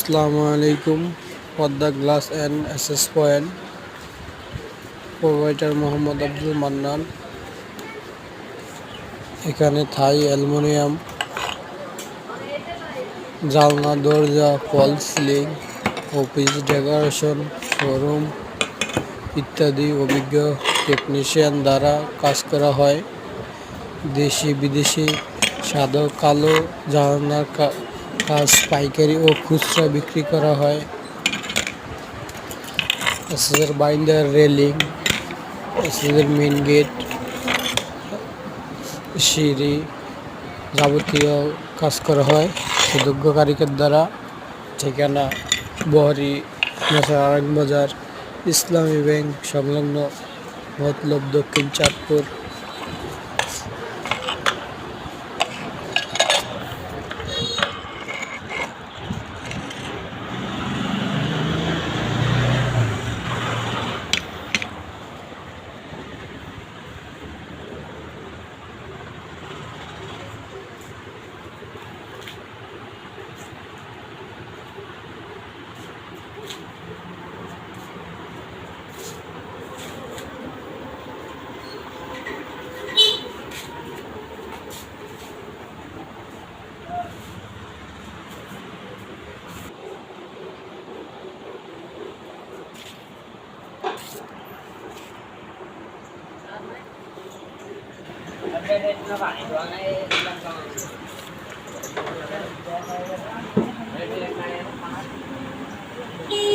আসসালামু আলাইকুম। Padma glass and access point, provider Mohammad Abdul Mannan. এখানে থাই অ্যালুমিনিয়াম জানলা, দরজা, fall ceiling, office decoration, showroom ইত্যাদি অভিজ্ঞ টেকনিশিয়ান দ্বারা কাজ করা হয়। দেশি বিদেশি সাদা কালো জানালার কাজ পাইকারি ও খুচরা বিক্রি করা হয়। এসএসের বাইন্ডার, রেলিং, এসএসের মেইন গেট, সিঁড়ি যাবতীয় কাজ করা হয় সুযোগ্য কারিগর দ্বারা। ঠিকানা বহরি আরেক বাজার, ইসলামী ব্যাংক সংলগ্ন, মতলব, দক্ষিণ Chandpur. nó phải rồi này làm còn